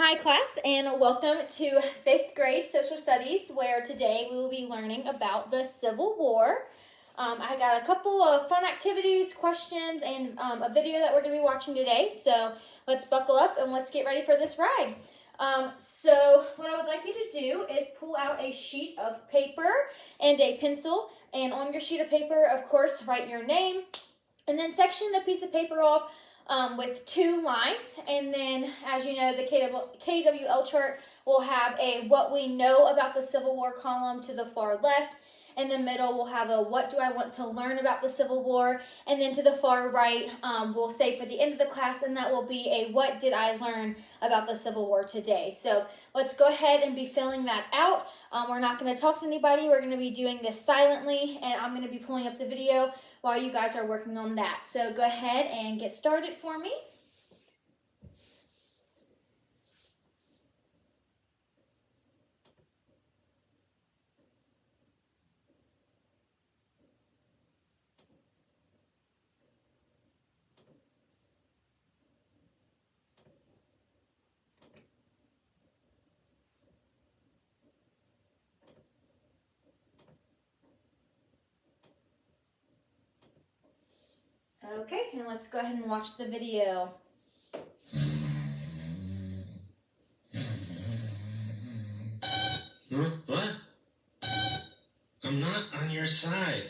Hi class, and welcome to 5th grade social studies, where today we will be learning about the Civil War. I got a couple of fun activities, questions, and a video that we're going to be watching today, so let's buckle up and let's get ready for this ride. So what I would like you to do is pull out a sheet of paper and a pencil, and on your sheet of paper, of course, write your name, and then section the piece of paper off with 2 lines, and then, as you know, the KWL chart will have a what we know about the Civil War column to the far left. In the middle, we'll have a what do I want to learn about the Civil War, and then to the far right, we'll say for the end of the class, and that will be a what did I learn about the Civil War today. So let's go ahead and be filling that out. We're not going to talk to anybody. We're going to be doing this silently, and I'm going to be pulling up the video while you guys are working on that. So go ahead and get started for me. Okay, and let's go ahead and watch the video. What? I'm not on your side.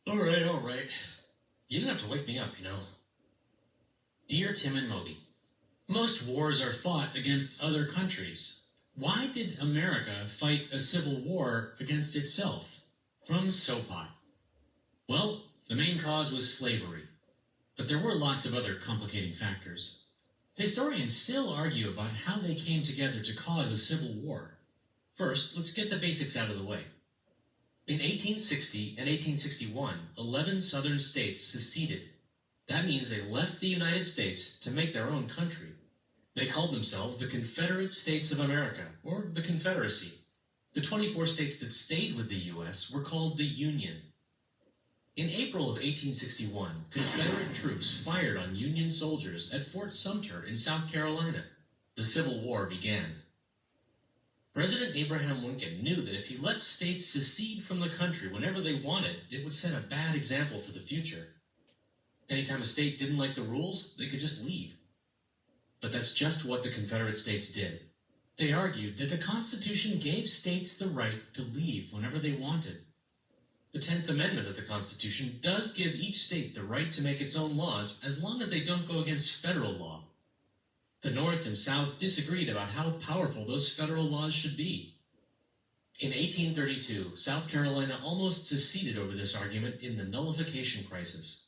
All right. You didn't have to wake me up, you know. Dear Tim and Moby, most wars are fought against other countries. Why did America fight a civil war against itself? From Sopot. Well, the main cause was slavery, but there were lots of other complicating factors. Historians still argue about how they came together to cause a civil war. First, let's get the basics out of the way. In 1860 and 1861, 11 southern states seceded. That means they left the United States to make their own country. They called themselves the Confederate States of America, or the Confederacy. The 24 states that stayed with the U.S. were called the Union. In April of 1861, Confederate troops fired on Union soldiers at Fort Sumter in South Carolina. The Civil War began. President Abraham Lincoln knew that if he let states secede from the country whenever they wanted, it would set a bad example for the future. Anytime a state didn't like the rules, they could just leave. But that's just what the Confederate States did. They argued that the Constitution gave states the right to leave whenever they wanted. The 10th Amendment of the Constitution does give each state the right to make its own laws as long as they don't go against federal law. The North and South disagreed about how powerful those federal laws should be. In 1832, South Carolina almost seceded over this argument in the Nullification Crisis.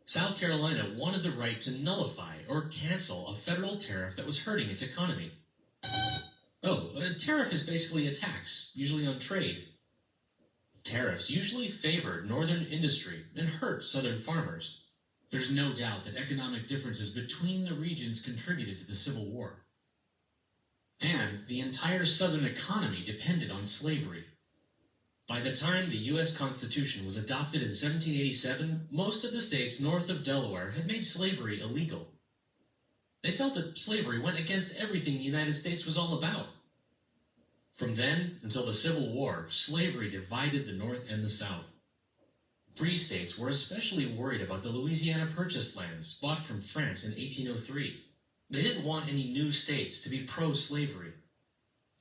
South Carolina wanted the right to nullify or cancel a federal tariff that was hurting its economy. A tariff is basically a tax, usually on trade. Tariffs usually favored northern industry and hurt southern farmers. There's no doubt that economic differences between the regions contributed to the Civil War. And the entire southern economy depended on slavery. By the time the U.S. Constitution was adopted in 1787, most of the states north of Delaware had made slavery illegal. They felt that slavery went against everything the United States was all about. From then until the Civil War, slavery divided the North and the South. Free states were especially worried about the Louisiana Purchase lands bought from France in 1803. They didn't want any new states to be pro-slavery.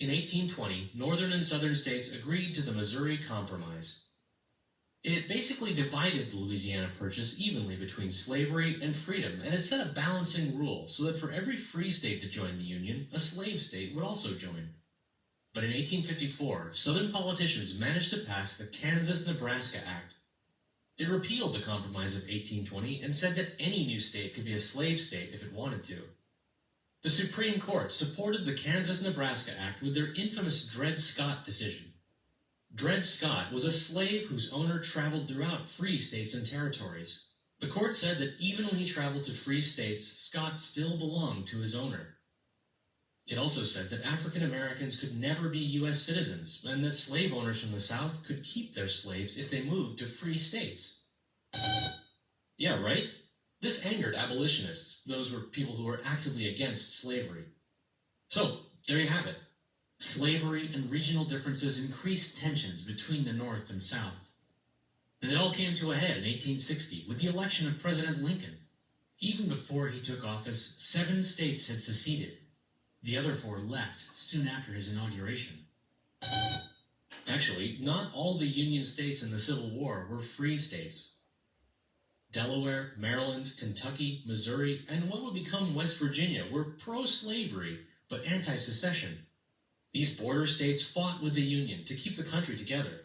In 1820, northern and southern states agreed to the Missouri Compromise. It basically divided the Louisiana Purchase evenly between slavery and freedom, and it set a balancing rule so that for every free state that joined the Union, a slave state would also join. But in 1854, Southern politicians managed to pass the Kansas-Nebraska Act. It repealed the Compromise of 1820 and said that any new state could be a slave state if it wanted to. The Supreme Court supported the Kansas-Nebraska Act with their infamous Dred Scott decision. Dred Scott was a slave whose owner traveled throughout free states and territories. The court said that even when he traveled to free states, Scott still belonged to his owner. It also said that African Americans could never be U.S. citizens, and that slave owners from the South could keep their slaves if they moved to free states. Yeah, right? This angered abolitionists. Those were people who were actively against slavery. So, there you have it. Slavery and regional differences increased tensions between the North and South. And it all came to a head in 1860 with the election of President Lincoln. Even before he took office, 7 states had seceded. The other 4 left soon after his inauguration. Actually, not all the Union states in the Civil War were free states. Delaware, Maryland, Kentucky, Missouri, and what would become West Virginia were pro-slavery but anti-secession. These border states fought with the Union to keep the country together.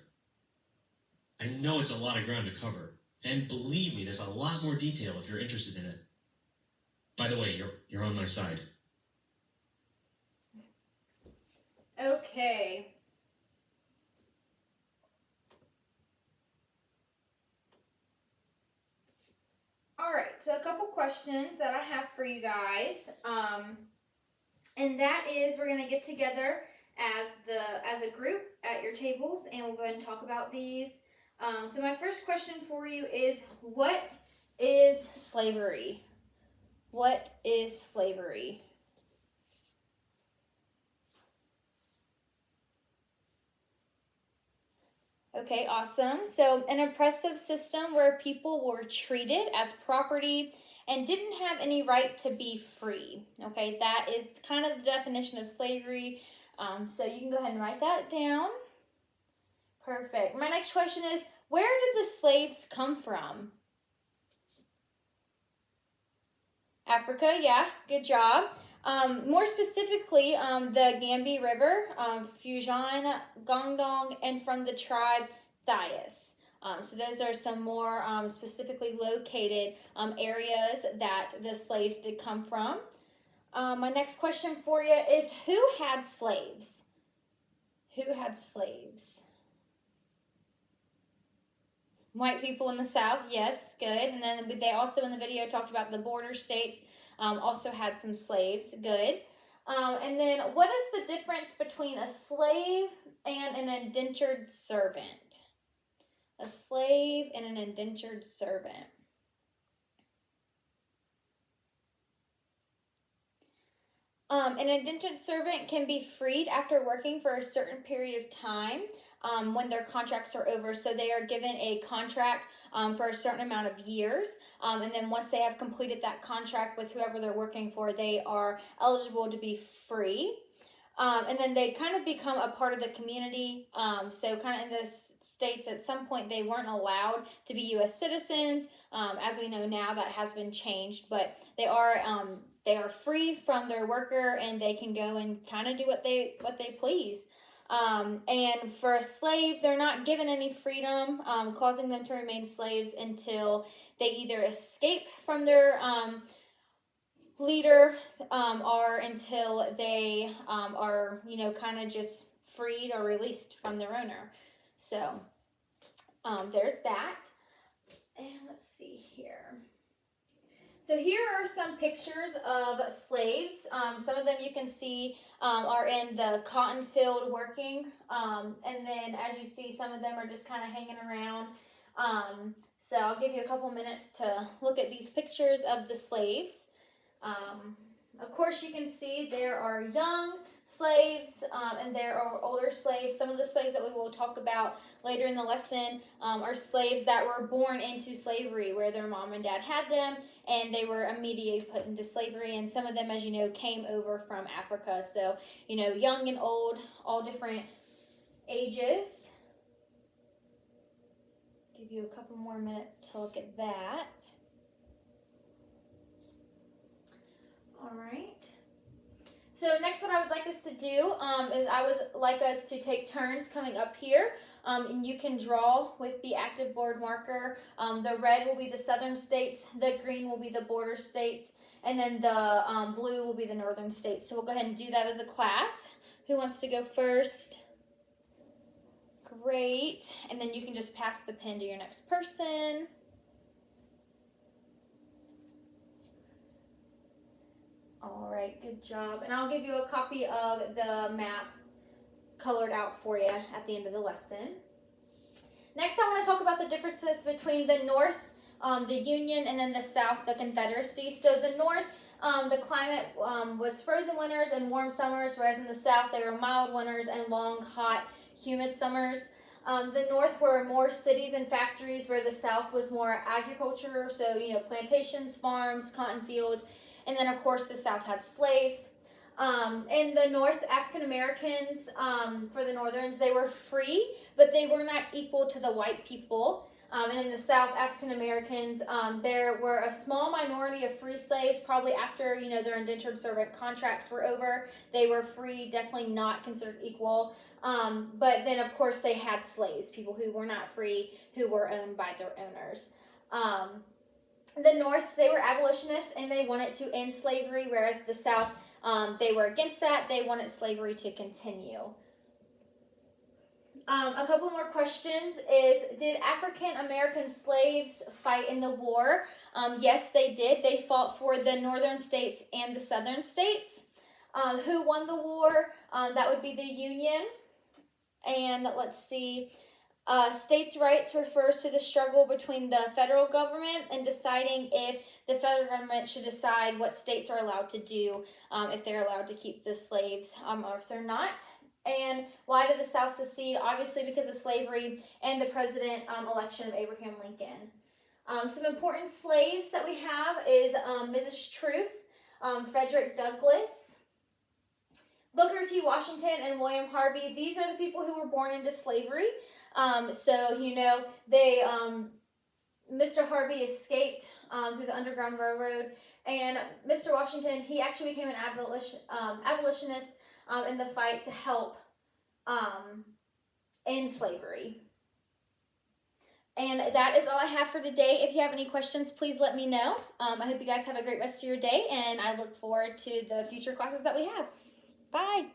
I know it's a lot of ground to cover, and believe me, there's a lot more detail if you're interested in it. By the way, you're on my side. Okay. All right, so a couple questions that I have for you guys, and that is we're gonna get together as a group at your tables, and we'll go ahead and talk about these. So my first question for you is, what is slavery? What is slavery? Okay, awesome. So an oppressive system where people were treated as property and didn't have any right to be free. Okay, that is kind of the definition of slavery. So you can go ahead and write that down. Perfect. My next question is, where did the slaves come from? Africa, yeah, good job. More specifically, the Gambia River, Fujian, Guangdong, and from the tribe Thais. So those are some more specifically located areas that the slaves did come from. My next question for you is, who had slaves? Who had slaves? White people in the South, yes, good. And then they also in the video talked about the border states also had some slaves, good. And then what is the difference between a slave and an indentured servant? A slave and an indentured servant. An indentured servant can be freed after working for a certain period of time when their contracts are over. So they are given a contract for a certain amount of years. And then once they have completed that contract with whoever they're working for, they are eligible to be free. And then they kind of become a part of the community. So kind of in the states, at some point, they weren't allowed to be U.S. citizens. As we know now, that has been changed. But they are free from their worker, and they can go and kind of do what they please. And for a slave, they're not given any freedom, causing them to remain slaves until they either escape from their leader or until they are, kind of just freed or released from their owner. So there's that. And let's see here. So here are some pictures of slaves. Some of them you can see are in the cotton field working. And then as you see, some of them are just kind of hanging around. So I'll give you a couple minutes to look at these pictures of the slaves. Of course, you can see there are young slaves and there are older slaves. Some of the slaves that we will talk about later in the lesson are slaves that were born into slavery, where their mom and dad had them and they were immediately put into slavery. And some of them, as you know, came over from Africa. So, young and old, all different ages. Give you a couple more minutes to look at that. All right. So next, what I would like us to do is I would like us to take turns coming up here. And you can draw with the active board marker. The red will be the southern states, the green will be the border states, and then the blue will be the northern states. So we'll go ahead and do that as a class. Who wants to go first? Great. And then you can just pass the pen to your next person. All right, good job. And I'll give you a copy of the map colored out for you at the end of the lesson. Next, I want to talk about the differences between the North the Union, and then the South, the Confederacy. So the North, the climate was frozen winters and warm summers, whereas in the South they were mild winters and long, hot, humid summers. The North were more cities and factories, where the South was more agriculture, so plantations, farms, cotton fields, and then of course the South had slaves. In the North, African Americans, for the Northerns, they were free, but they were not equal to the white people. And in the South, African Americans, there were a small minority of free slaves. Probably after their indentured servant contracts were over, they were free. Definitely not considered equal. But then, of course, they had slaves, people who were not free, who were owned by their owners. The North, they were abolitionists, and they wanted to end slavery, whereas the South, they were against that. They wanted slavery to continue. A couple more questions is, did African American slaves fight in the war? Yes, they did. They fought for the northern states and the southern states. Who won the war? That would be the Union. And let's see. States' rights refers to the struggle between the federal government and deciding if the federal government should decide what states are allowed to do, if they're allowed to keep the slaves, or if they're not. And why did the South secede? Obviously because of slavery and the president election of Abraham Lincoln. Some important slaves that we have is Mrs. Truth, Frederick Douglass, Booker T. Washington, and William Harvey. These are the people who were born into slavery. They Mr. Harvey escaped through the Underground Railroad, and Mr. Washington, he actually became an abolitionist in the fight to help end slavery. And that is all I have for today. If you have any questions, please let me know. I hope you guys have a great rest of your day, and I look forward to the future classes that we have. Bye.